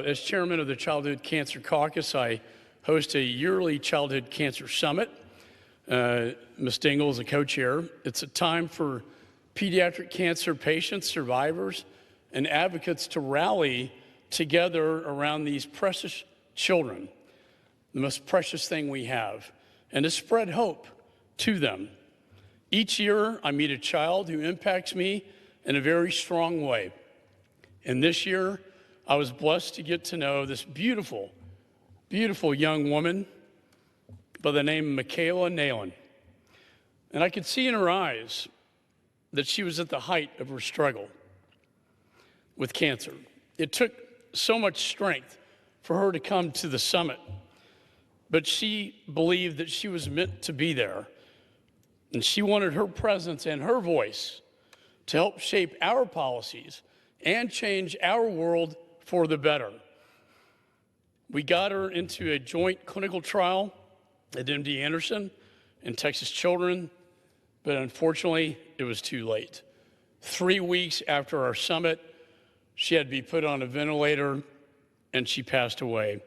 As chairman of the Childhood Cancer Caucus, I host a yearly Childhood Cancer Summit. Ms. Dingle is a co-chair. It's a time for pediatric cancer patients, survivors, and advocates to rally together around these precious children, the most precious thing we have, and to spread hope to them. Each year, I meet a child who impacts me in a very strong way. And this year, I was blessed to get to know this beautiful, beautiful young woman by the name of Michaela Nalen. And I could see in her eyes that she was at the height of her struggle with cancer. It took so much strength for her to come to the summit, but she believed that she was meant to be there. And she wanted her presence and her voice to help shape our policies and change our world for the better. We got her into a joint clinical trial at MD Anderson and Texas Children, but unfortunately, it was too late. 3 weeks after our summit, she had to be put on a ventilator and she passed away.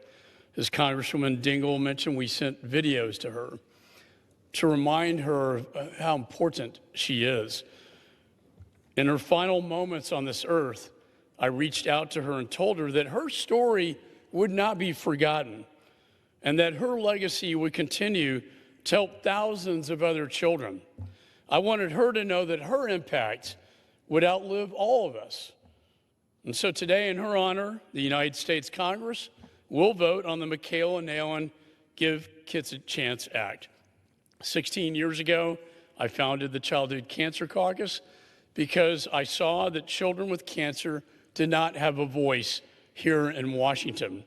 As Congresswoman Dingle mentioned, we sent videos to her to remind her of how important she is. In her final moments on this earth, I reached out to her and told her that her story would not be forgotten and that her legacy would continue to help thousands of other children. I wanted her to know that her impact would outlive all of us. And so today, in her honor, the United States Congress will vote on the Mikaela Nalen Give Kids a Chance Act. 16 years ago, I founded the Childhood Cancer Caucus because I saw that children with cancer did not have a voice here in Washington.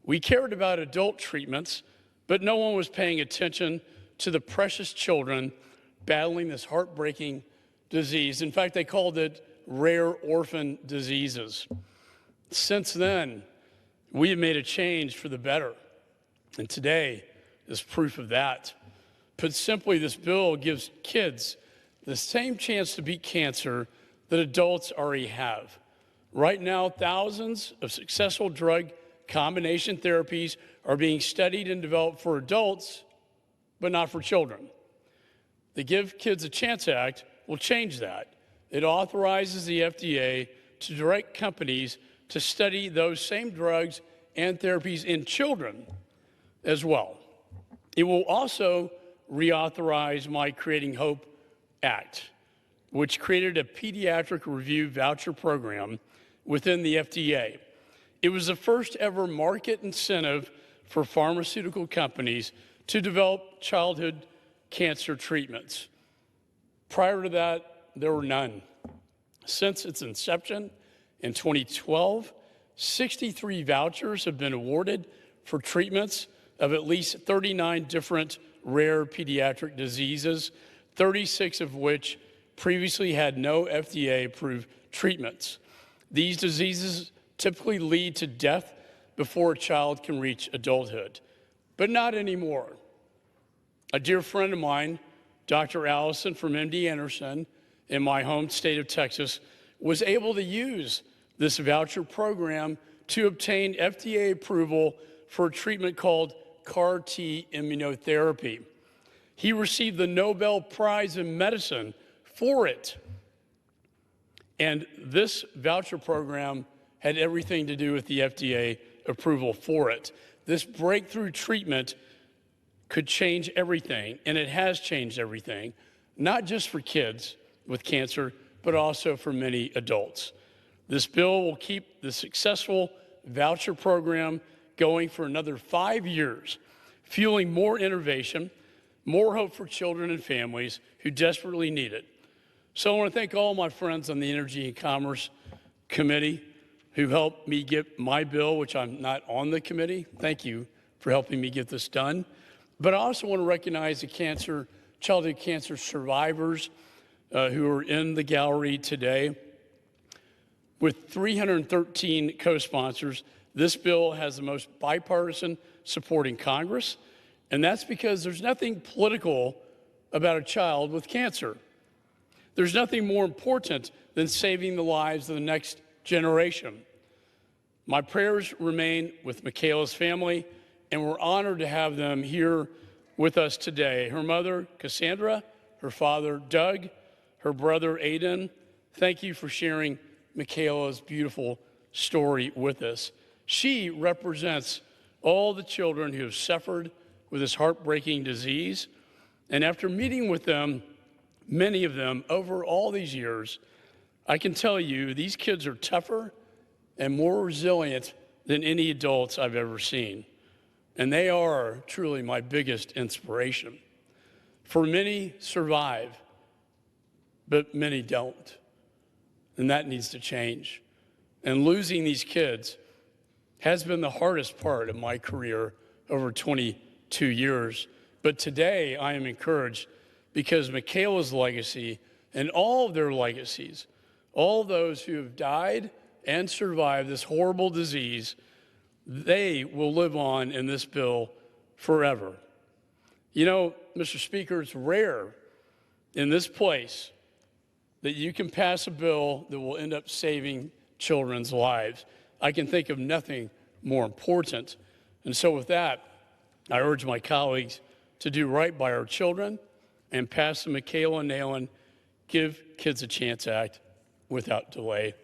We cared about adult treatments, but no one was paying attention to the precious children battling this heartbreaking disease. In fact, they called it rare orphan diseases. Since then, we have made a change for the better, and today is proof of that. Put simply, this bill gives kids the same chance to beat cancer that adults already have. Right now, thousands of successful drug combination therapies are being studied and developed for adults, but not for children. The Give Kids a Chance Act will change that. It authorizes the FDA to direct companies to study those same drugs and therapies in children as well. It will also reauthorize my Creating Hope Act, which created a pediatric review voucher program within the FDA. It was the first ever market incentive for pharmaceutical companies to develop childhood cancer treatments. Prior to that, there were none. Since its inception in 2012, 63 vouchers have been awarded for treatments of at least 39 different rare pediatric diseases, 36 of which previously had no FDA-approved treatments. These diseases typically lead to death before a child can reach adulthood, but not anymore. A dear friend of mine, Dr. Allison from MD Anderson in my home state of Texas, was able to use this voucher program to obtain FDA approval for a treatment called CAR T immunotherapy. He received the Nobel Prize in Medicine for it. And this voucher program had everything to do with the FDA approval for it. This breakthrough treatment could change everything, and it has changed everything, not just for kids with cancer, but also for many adults. This bill will keep the successful voucher program going for another 5 years, fueling more innovation, more hope for children and families who desperately need it. So I want to thank all my friends on the Energy and Commerce Committee who helped me get my bill, which I'm not on the committee. Thank you for helping me get this done. But I also want to recognize the childhood cancer survivors who are in the gallery today. With 313 co-sponsors, this bill has the most bipartisan support in Congress, and that's because there's nothing political about a child with cancer. There's nothing more important than saving the lives of the next generation. My prayers remain with Michaela's family, and we're honored to have them here with us today. Her mother, Cassandra, her father, Doug, her brother, Aiden, thank you for sharing Michaela's beautiful story with us. She represents all the children who have suffered with this heartbreaking disease. And after meeting with them, many of them, over all these years, I can tell you these kids are tougher and more resilient than any adults I've ever seen. And they are truly my biggest inspiration. For many survive, but many don't. And that needs to change. And losing these kids has been the hardest part of my career over 22 years. But today I am encouraged because Michaela's legacy and all of their legacies, all those who have died and survived this horrible disease, they will live on in this bill forever. You know, Mr. Speaker, it's rare in this place that you can pass a bill that will end up saving children's lives. I can think of nothing more important. And so with that, I urge my colleagues to do right by our children and pass the Mikaela and Nalen Give Kids a Chance Act without delay.